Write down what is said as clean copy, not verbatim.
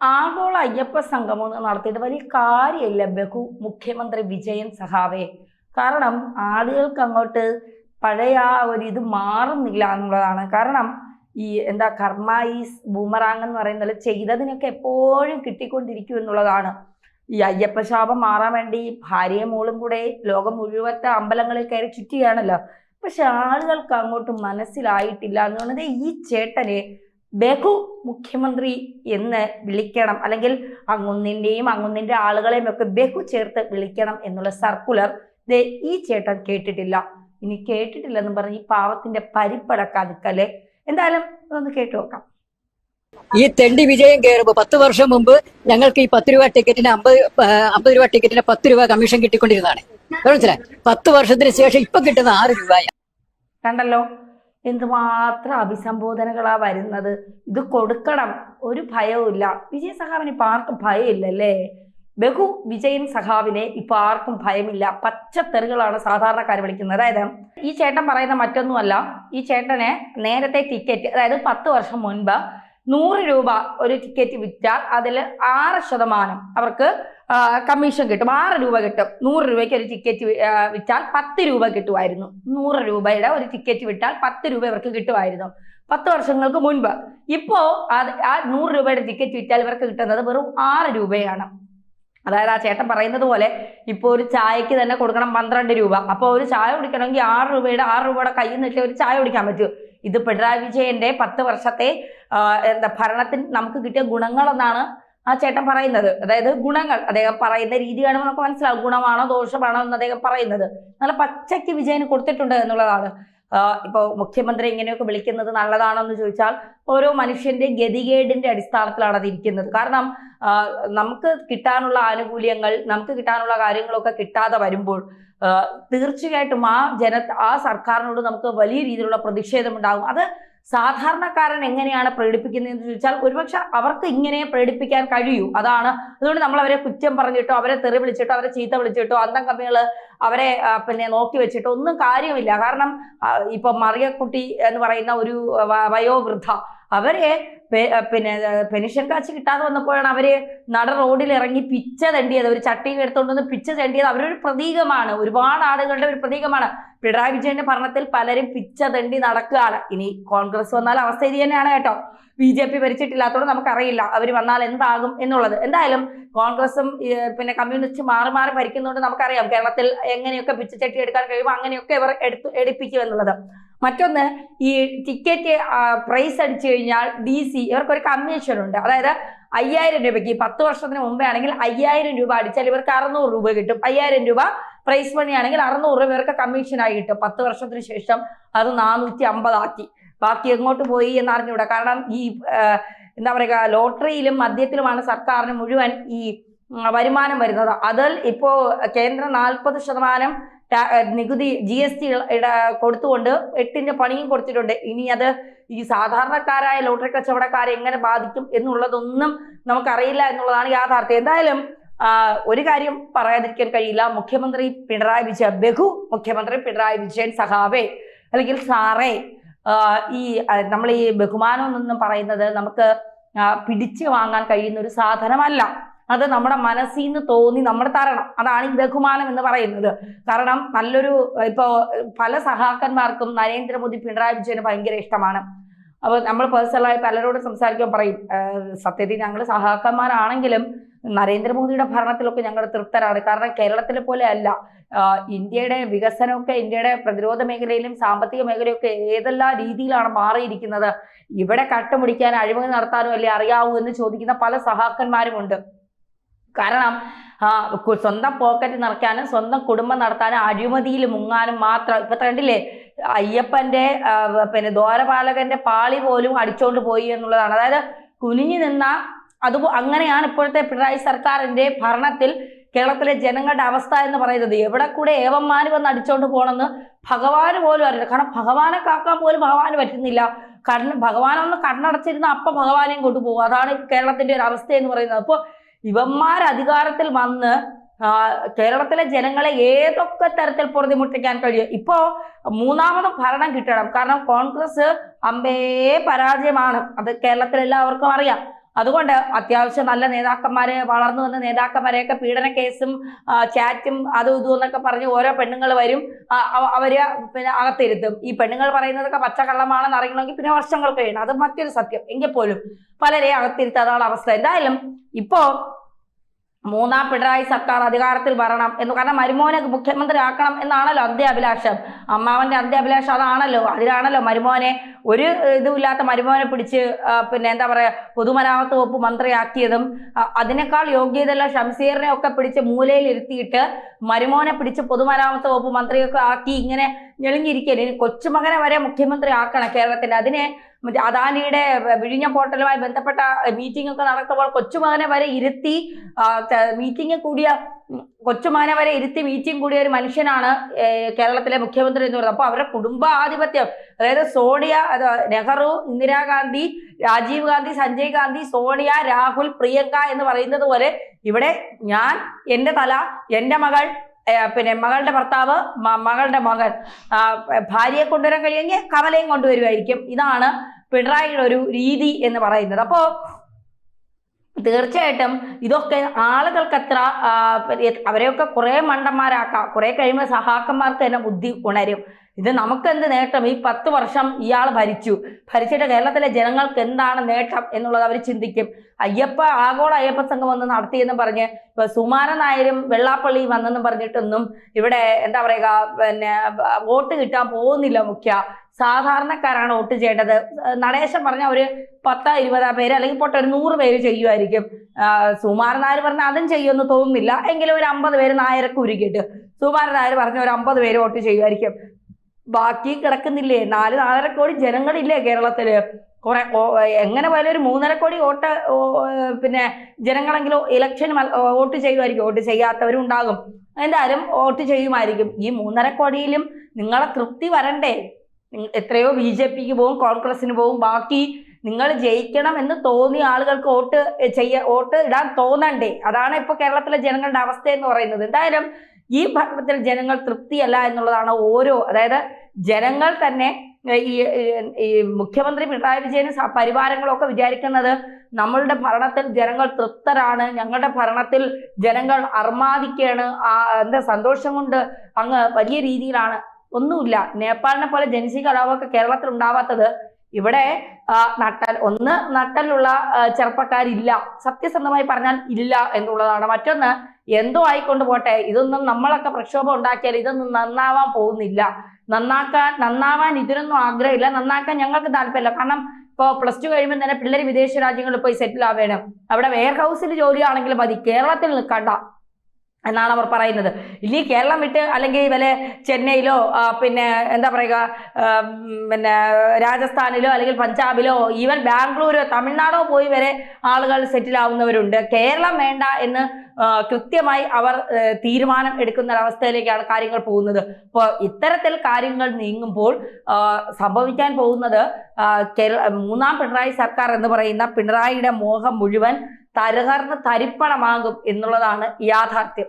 ആഗോള അയ്യപ്പ സംഗമം നടത്തിയിട്ട് വലിയ കാര്യമില്ല മുഖ്യമന്ത്രി വിജയൻ സഹാവേ. കാരണം ആളുകൾക്ക് അങ്ങോട്ട് പഴയ ആ ഒരു ഇത് മാറുന്നില്ല എന്നുള്ളതാണ്. കാരണം ഈ എന്താ കർമ്മ ഈസ് ബൂമറാങ് എന്ന് പറയുന്നത് ചെയ്തതിനൊക്കെ എപ്പോഴും കിട്ടിക്കൊണ്ടിരിക്കും എന്നുള്ളതാണ്. ഈ അയ്യപ്പ ശാപം മാറാൻ വേണ്ടി ഭാര്യയും മോളും കൂടെ ലോകം മുഴുവത്തെ അമ്പലങ്ങളിൽ കയറി ചുറ്റുകയാണല്ലോ. പക്ഷെ ആളുകൾക്ക് അങ്ങോട്ട് മനസ്സിലായിട്ടില്ല എന്നുള്ളത്. ഈ ചേട്ടനെ മുഖ്യമന്ത്രി എന്ന് വിളിക്കണം, അല്ലെങ്കിൽ അങ്ങുന്നിന്റെ ആളുകളെയും ഒക്കെ ചേർത്ത് വിളിക്കണം എന്നുള്ള സർക്കുലർ ഈ ചേട്ടൻ കേട്ടിട്ടില്ല. ഇനി കേട്ടിട്ടില്ലെന്ന് പറഞ്ഞ് ഈ പാവത്തിന്റെ പരിപ്പടക്കാതിക്കല്ലേ. എന്തായാലും ഒന്ന് കേട്ടു നോക്കാം. ഈ തെണ്ടി വിജയം കയറുമ്പോ 10 വർഷം മുമ്പ് ഞങ്ങൾക്ക് ഈ 10 രൂപ ടിക്കറ്റിന് 50 രൂപ ടിക്കറ്റിന് 10 രൂപ കമ്മീഷൻ കിട്ടിക്കൊണ്ടിരുന്നതാണ്. മനസ്സിലായി? 10 വർഷത്തിന് ശേഷം ഇപ്പൊ കിട്ടുന്ന 6 രൂപയാണ്. കണ്ടല്ലോ എന്തുമാത്രം അഭിസംബോധനകളാ വരുന്നത്. ഇത് കൊടുക്കണം, ഒരു ഭയവുമില്ല. വിജയൻ സഖാവിന് ഇപ്പൊ ആർക്കും ഭയമില്ലല്ലേ? വിജയൻ സഖാവിനെ ഇപ്പൊ ആർക്കും ഭയമില്ല. പച്ചത്തെറികളാണ് സാധാരണക്കാർ വിളിക്കുന്നത്. അതായത് ഈ ചേട്ടൻ പറയുന്ന മറ്റൊന്നുമല്ല. ഈ ചേട്ടനെ നേരത്തെ ടിക്കറ്റ്, അതായത് 10 വർഷം മുൻപ് 100 രൂപ ഒരു ടിക്കറ്റ് വിറ്റാൽ അതിൽ 6% അവർക്ക് കമ്മീഷൻ കിട്ടും. 6 രൂപ കിട്ടും. 100 രൂപയ്ക്ക് ഒരു ടിക്കറ്റ് വിറ്റാൽ 10 രൂപ കിട്ടുമായിരുന്നു. 100 രൂപയുടെ ഒരു ടിക്കറ്റ് വിറ്റാൽ 10 രൂപ ഇവർക്ക് കിട്ടുമായിരുന്നു 10 വർഷങ്ങൾക്ക് മുൻപ്. ഇപ്പോ ആ 100 രൂപയുടെ ടിക്കറ്റ് വിറ്റാൽ ഇവർക്ക് കിട്ടുന്നത് വെറും 6 രൂപയാണ്. അതായത് ആ ചേട്ടൻ പറയുന്നത് പോലെ ഇപ്പൊ ഒരു ചായക്ക് തന്നെ കൊടുക്കണം 12 രൂപ. അപ്പൊ ഒരു ചായ കുടിക്കണമെങ്കിൽ 6 രൂപയുടെ കയ്യിൽ നിന്നിട്ട് ഒരു ചായ കുടിക്കാൻ പറ്റൂ. ഇത് പിണറായി വിജയന്റെ 10 വർഷത്തെ ഭരണത്തിൽ നമുക്ക് കിട്ടിയ ഗുണങ്ങളെന്നാണ് ആ ചേട്ടൻ പറയുന്നത്. അതായത് ഗുണങ്ങൾ അദ്ദേഹം പറയുന്ന രീതി കാണുമ്പോൾ നമുക്ക് മനസ്സിലാവും ഗുണമാണോ ദോഷമാണോ എന്ന് അദ്ദേഹം പറയുന്നത്. നല്ല പച്ചയ്ക്ക് വിജയന് കൊടുത്തിട്ടുണ്ട് എന്നുള്ളതാണ്. ഇപ്പോൾ മുഖ്യമന്ത്രി ഇങ്ങനെയൊക്കെ വിളിക്കുന്നത് നല്ലതാണോ എന്ന് ചോദിച്ചാൽ ഓരോ മനുഷ്യന്റെ ഗതികേടിന്റെ അടിസ്ഥാനത്തിലാണ് അത് ഇരിക്കുന്നത്. കാരണം നമുക്ക് കിട്ടാനുള്ള ആനുകൂല്യങ്ങൾ, നമുക്ക് കിട്ടാനുള്ള കാര്യങ്ങളൊക്കെ കിട്ടാതെ വരുമ്പോൾ തീർച്ചയായിട്ടും ആ സർക്കാരിനോട് നമുക്ക് വലിയ രീതിയിലുള്ള പ്രതിഷേധം ഉണ്ടാകും. അത് സാധാരണക്കാരൻ എങ്ങനെയാണ് പ്രകടിപ്പിക്കുന്നതെന്ന് ചോദിച്ചാൽ ഒരുപക്ഷെ അവർക്ക് ഇങ്ങനെ പ്രകടിപ്പിക്കാൻ കഴിയൂ. അതുകൊണ്ട് നമ്മൾ അവരെ കുറ്റം പറഞ്ഞിട്ടോ, അവരെ തെറി വിളിച്ചിട്ടോ, അവരെ ചീത്ത വിളിച്ചിട്ടോ, അന്തം കമ്മികള് അവരെ നോക്കി വെച്ചിട്ടോ ഒന്നും കാര്യമില്ല. കാരണം ഇപ്പൊ മറിയക്കുട്ടി എന്ന് പറയുന്ന ഒരു വയോവൃദ്ധ, അവരെ പെൻഷൻ കാശ് കിട്ടാതെ വന്നപ്പോഴാണ് അവര് റോഡിൽ ഇറങ്ങി പിച്ച തെണ്ടിയത്. ഒരു ചട്ടിയിൽ എടുത്തുകൊണ്ടുവന്ന് പിച്ച തെണ്ടിയത് അവരൊരു പ്രതീകമാണ്, ഒരുപാട് ആളുകളുടെ ഒരു പ്രതീകമാണ്. പിണറായി വിജയന്റെ ഭരണത്തിൽ പലരും പിച്ച തെണ്ടി നടക്കുകയാണ്. ഇനി കോൺഗ്രസ് വന്നാൽ അവസ്ഥ ഇത് തന്നെയാണ് കേട്ടോ. BJP ഭരിച്ചിട്ടില്ലാത്തതുകൊണ്ട് നമുക്കറിയില്ല അവർ വന്നാൽ എന്താകും എന്നുള്ളത്. എന്തായാലും കോൺഗ്രസും കമ്മ്യൂണിസ്റ്റ് മാറി മാറി ഭരിക്കുന്നതുകൊണ്ട് നമുക്കറിയാം കേരളത്തിൽ എങ്ങനെയൊക്കെ പിച്ചച്ചട്ടി എടുക്കാൻ കഴിയുമോ അങ്ങനെയൊക്കെ ഇവർ എടുപ്പിക്കും എന്നുള്ളത്. മറ്റൊന്ന്, ഈ ടിക്കറ്റ് പ്രൈസ് അടിച്ചു കഴിഞ്ഞാൽ DC ഇവർക്കൊരു കമ്മീഷൻ ഉണ്ട്. അതായത് 5000 രൂപയ്ക്ക് 10 വർഷത്തിന് മുമ്പേ ആണെങ്കിൽ 5000 രൂപ അടിച്ചാൽ ഇവർക്ക് 600 രൂപ കിട്ടും. 5000 രൂപ പ്രൈസ് മണി ആണെങ്കിൽ 600 രൂപ ഇവർക്ക് കമ്മീഷനായി കിട്ടും. 10 വർഷത്തിന് ശേഷം അത് 450 ആക്കി. ബാക്കി എങ്ങോട്ട് പോയി എന്ന് അറിഞ്ഞുകൂടാ. കാരണം ഈ എന്താ പറയുക, ലോട്ടറിയിലും മദ്യത്തിലുമാണ് സർക്കാരിന് മുഴുവൻ ഈ വരുമാനം വരുന്നത്. അതിൽ ഇപ്പോ കേന്ദ്രം 40% നികുതി GST കൊടുത്തുകൊണ്ട് 8ന്റെ പണിയും കൊടുത്തിട്ടുണ്ട്. ഇനി അത് ഈ സാധാരണക്കാരായ ലോട്ടറി കച്ചവടക്കാരെ എങ്ങനെ ബാധിക്കും എന്നുള്ളതൊന്നും നമുക്കറിയില്ല എന്നുള്ളതാണ് യാഥാർത്ഥ്യം. എന്തായാലും ഒരു കാര്യം പറയാതിരിക്കാൻ കഴിയില്ല. മുഖ്യമന്ത്രി പിണറായി വിജയൻ സഖാവേ അല്ലെങ്കിൽ സാറേ, നമ്മൾ ഈ ബഹുമാനം എന്നൊന്നും പറയുന്നത് നമുക്ക് പിടിച്ചു വാങ്ങാൻ കഴിയുന്ന ഒരു സാധനമല്ല. അത് നമ്മുടെ മനസ്സിൽ നിന്ന് തോന്നി നമ്മൾ തരണം. അതാണ് ഈ ബഹുമാനം എന്ന് പറയുന്നത്. കാരണം ഇപ്പോ പല സഹാക്കന്മാർക്കും നരേന്ദ്രമോദി പിണറായി വിജയന് ഭയങ്കര ഇഷ്ടമാണ്. അപ്പൊ നമ്മൾ പേഴ്സണലായി പലരോടും സംസാരിക്കുമ്പോൾ പറയും, സത്യത്തിൽ ഞങ്ങൾ സഹാക്കന്മാരാണെങ്കിലും നരേന്ദ്രമോദിയുടെ ഭരണത്തിലൊക്കെ ഞങ്ങൾ തൃപ്തരാണ്. കാരണം കേരളത്തിലെ പോലെ അല്ല ഇന്ത്യയുടെ വികസനമൊക്കെ, ഇന്ത്യയുടെ പ്രതിരോധ മേഖലയിലും സാമ്പത്തിക മേഖലയൊക്കെ ഏതെല്ലാം രീതിയിലാണ് മാറിയിരിക്കുന്നത്. ഇവിടെ കട്ടുമുടിക്കാൻ, അഴിമതി നടത്താനും അല്ലേ അറിയാവൂ എന്ന് ചോദിക്കുന്ന പല സഹാക്കന്മാരുമുണ്ട്. കാരണം സ്വന്തം പോക്കറ്റ് നിറയ്ക്കാനും സ്വന്തം കുടുംബം നടത്താനും അഴിമതിയിൽ മുങ്ങാനും മാത്രം. ഇപ്പൊ കണ്ടില്ലേ, അയ്യപ്പന്റെ ദ്വാരപാലകന്റെ പാളി പോലും അടിച്ചോണ്ട് പോയി എന്നുള്ളതാണ്. അതായത് കുനിഞ്ഞു നിന്ന അങ്ങനെയാണ് ഇപ്പോഴത്തെ പിണറായി സർക്കാരിന്റെ ഭരണത്തിൽ കേരളത്തിലെ ജനങ്ങളുടെ അവസ്ഥ എന്ന് പറയുന്നത്. എവിടെ കൂടെ ഏവന്മാര് വന്ന് അടിച്ചോണ്ട് പോകണമെന്ന് ഭഗവാന് പോലും അറിയില്ല. കാരണം ഭഗവാനെ കാക്കാൻ പോലും ഭഗവാന് പറ്റുന്നില്ല. ഭഗവാനൊന്ന് കണ്ണടച്ചിരുന്ന അപ്പൊ ഭഗവാനെയും കൊണ്ടുപോകും. അതാണ് കേരളത്തിന്റെ ഒരു അവസ്ഥ എന്ന് പറയുന്നത്. അപ്പോൾ ഇവന്മാർ അധികാരത്തിൽ വന്ന് കേരളത്തിലെ ജനങ്ങളെ ഏതൊക്കെ തരത്തിൽ പൊറുതിമുട്ടിക്കാൻ കഴിയും. ഇപ്പോ മൂന്നാമതും ഭരണം കിട്ടണം. കാരണം കോൺഗ്രസ് അമ്പേ പരാജയമാണ്, അത് കേരളത്തിൽ എല്ലാവർക്കും അറിയാം. അതുകൊണ്ട് അത്യാവശ്യം നല്ല നേതാക്കന്മാരെ, വളർന്നു വന്ന നേതാക്കന്മാരെയൊക്കെ പീഡന കേസും ചാറ്റും അതും ഇതും എന്നൊക്കെ പറഞ്ഞ് ഓരോ പെണ്ണുങ്ങൾ വരും, അവര് പിന്നെ അകത്തിരുത്തും. ഈ പെണ്ണുങ്ങൾ പറയുന്നതൊക്കെ പച്ചക്കള്ളമാണെന്ന് അറിയണമെങ്കിൽ പിന്നെ വർഷങ്ങൾ കഴിയണം, അത് മറ്റൊരു സത്യം. എങ്കിൽ പോലും പലരെ അകത്തിരുത്തും, അതാണ് അവസ്ഥ. എന്തായാലും ഇപ്പോ മൂന്നാം പിണറായി സർക്കാർ അധികാരത്തിൽ വരണം എന്ന്, കാരണം മരുമോനെ മുഖ്യമന്ത്രി ആക്കണം എന്നാണല്ലോ അന്ത്യാഭിലാഷം. അമ്മാവന്റെ അന്ത്യാഭിലാഷം അതാണല്ലോ. അതിലാണല്ലോ മരുമോനെ, ഒരു ഇതുമില്ലാത്ത മരുമോനെ പിടിച്ച് പിന്നെ എന്താ പറയാ പൊതുമരാമത്ത് വകുപ്പ് മന്ത്രിയാക്കിയതും. അതിനേക്കാൾ യോഗ്യതയുള്ള ഷംസീറിനെ ഒക്കെ പിടിച്ച് മൂലയിൽ ഇരുത്തിയിട്ട് മരുമോനെ പിടിച്ച് പൊതുമരാമത്ത് വകുപ്പ് മന്ത്രിയൊക്കെ ആക്കി ഇങ്ങനെ ഞെളിഞ്ഞിരിക്കല്. കൊച്ചുമകനെ വരെ മുഖ്യമന്ത്രി ആക്കണം കേരളത്തിൽ. അതിനെ അദാനിയുടെ വിഴിഞ്ഞം പോർട്ടലുമായി ബന്ധപ്പെട്ട മീറ്റിംഗ് ഒക്കെ നടത്തുമ്പോൾ കൊച്ചുമകനെ വരെ ഇരുത്തി മീറ്റിംഗ് കൂടിയ മീറ്റിംഗ് കൂടിയ ഒരു മനുഷ്യനാണ് കേരളത്തിലെ മുഖ്യമന്ത്രി എന്ന് പറയുന്നത്. അപ്പൊ അവരുടെ കുടുംബാധിപത്യം, അതായത് സോണിയ, നെഹ്റു, ഇന്ദിരാഗാന്ധി, രാജീവ് ഗാന്ധി, സഞ്ജയ് ഗാന്ധി, സോണിയ, രാഹുൽ, പ്രിയങ്ക എന്ന് പറയുന്നത് പോലെ ഇവിടെ ഞാൻ, എൻ്റെ തല, എൻ്റെ മകൾ, പിന്നെ മകളുടെ ഭർത്താവ്, മകളുടെ മകൻ, ഭാര്യയെ കൊണ്ടുവരാൻ കഴിയുമെങ്കിൽ കമലയും കൊണ്ടുവരുമായിരിക്കും. ഇതാണ് പിണറായിയുടെ ഒരു രീതി എന്ന് പറയുന്നത്. അപ്പോ തീർച്ചയായിട്ടും ഇതൊക്കെ ആളുകൾക്ക് എത്ര അവരെയൊക്കെ കുറെ മണ്ടന്മാരാക്കാം, കുറെ കഴിയുമ്പോൾ സഹാക്കന്മാർക്ക് തന്നെ ബുദ്ധി ഉണരും. ഇത് നമുക്കെന്ത് നേട്ടം? ഈ 10 വർഷം ഇയാൾ ഭരിച്ചിട്ട് കേരളത്തിലെ ജനങ്ങൾക്ക് എന്താണ് നേട്ടം എന്നുള്ളത് അവർ ചിന്തിക്കും. ആഗോള അയ്യപ്പ സംഘം വന്ന് നടത്തിയെന്നും പറഞ്ഞ് ഇപ്പൊ സുമാരൻ നായരും വെള്ളാപ്പള്ളി വന്നെന്നും പറഞ്ഞിട്ടൊന്നും ഇവിടെ എന്താ പറയുക, പിന്നെ വോട്ട് കിട്ടാൻ പോകുന്നില്ല. സാധാരണക്കാരാണ് വോട്ട് ചെയ്യേണ്ടത്. നടേശൻ പറഞ്ഞ ഒരു 10-20 പേര് അല്ലെങ്കിൽ പോട്ടെ ഒരു 100 പേര് ചെയ്യുമായിരിക്കും. സുമാരൻ നായർ പറഞ്ഞ അതും ചെയ്യുമെന്ന് തോന്നുന്നില്ല. എങ്കിലും ഒരു 50 പേര് നായരൊക്കെ ഉരുക്കിയിട്ട് സുമാരൻ നായർ പറഞ്ഞ ഒരു 50 പേര് വോട്ട് ചെയ്യുമായിരിക്കും. ബാക്കി കിടക്കുന്നില്ലേ 4-4.5 കോടി ജനങ്ങളില്ലേ കേരളത്തില്? കുറെ എങ്ങനെ പോയാലും ഒരു 3.5 കോടി വോട്ട് പിന്നെ ജനങ്ങളെങ്കിലും ഇലക്ഷന് വോട്ട് ചെയ്യുമായിരിക്കും. വോട്ട് ചെയ്യാത്തവരും ഉണ്ടാകും, എന്തായാലും വോട്ട് ചെയ്യുമായിരിക്കും. ഈ 3.5 കോടിയിലും നിങ്ങളെ തൃപ്തി വരണ്ടേ? എത്രയോ BJPക്ക് പോവും, കോൺഗ്രസിന് പോവും. ബാക്കി നിങ്ങൾ ജയിക്കണം എന്ന് തോന്നിയ ആളുകൾക്ക് വോട്ട് ഇടാൻ തോന്നണ്ടേ? അതാണ് ഇപ്പൊ കേരളത്തിലെ ജനങ്ങളുടെ അവസ്ഥ എന്ന് പറയുന്നത്. എന്തായാലും ഈ ഭരണത്തിൽ ജനങ്ങൾ തൃപ്തിയല്ല എന്നുള്ളതാണ് അതായത് ജനങ്ങൾ തന്നെ ഈ മുഖ്യമന്ത്രി പിണറായി വിജയനും പരിവാരങ്ങളും ഒക്കെ വിചാരിക്കുന്നത് നമ്മളുടെ ഭരണത്തിൽ ജനങ്ങൾ തൃപ്തരാണ്, ഞങ്ങളുടെ ഭരണത്തിൽ ജനങ്ങൾ അർമാദിക്കാണ്, സന്തോഷം കൊണ്ട് അങ്ങ് വലിയ രീതിയിലാണ്. ഒന്നുമില്ല. നേപ്പാളിനെ പോലെ ജനസി കലാപമൊക്കെ കേരളത്തിൽ ഉണ്ടാവാത്തത് ഇവിടെ നട്ടലുള്ള ചെറുപ്പക്കാരില്ല, സത്യസന്ധമായി പറഞ്ഞാൽ ഇല്ല എന്നുള്ളതാണ്. മറ്റൊന്ന്, എന്തോ ആയിക്കൊണ്ട് പോട്ടെ, ഇതൊന്നും നമ്മളൊക്കെ പ്രക്ഷോഭം ഉണ്ടാക്കിയാൽ ഇതൊന്നും നന്നാവാൻ പോകുന്നില്ല. നന്നാവാൻ ഇതിനൊന്നും ആഗ്രഹമില്ല, നന്നാക്കാൻ ഞങ്ങൾക്ക് താല്പര്യമില്ല. കാരണം ഇപ്പോൾ +2 കഴിയുമ്പോൾ തന്നെ പിള്ളേർ വിദേശ രാജ്യങ്ങളിൽ പോയി സെറ്റിൽ ആവേണം. അവിടെ വെയർ ഹൗസിൽ ജോലിയാണെങ്കിലും മതി, കേരളത്തിൽ നിൽക്കണ്ട എന്നാണ് അവർ പറയുന്നത്. ഇനി കേരളം വിട്ട് അല്ലെങ്കിൽ വല്ല ചെന്നൈയിലോ പിന്നെ എന്താ പറയുക പിന്നെ രാജസ്ഥാനിലോ അല്ലെങ്കിൽ പഞ്ചാബിലോ ഈവൻ ബാംഗ്ലൂരോ തമിഴ്നാടോ പോയി വരെ ആളുകൾ സെറ്റിൽ ആവുന്നവരുണ്ട്. കേരളം വേണ്ട എന്ന് കൃത്യമായി അവർ തീരുമാനം എടുക്കുന്ന ഒരവസ്ഥയിലേക്കാണ് കാര്യങ്ങൾ പോകുന്നത്. അപ്പോൾ ഇത്തരത്തിൽ കാര്യങ്ങൾ നീങ്ങുമ്പോൾ സംഭവിക്കാൻ പോകുന്നത് മൂന്നാം പിണറായി സർക്കാർ എന്ന് പറയുന്ന പിണറായിയുടെ മോഹം മുഴുവൻ തരിപ്പണമാകും എന്നുള്ളതാണ് യാഥാർത്ഥ്യം.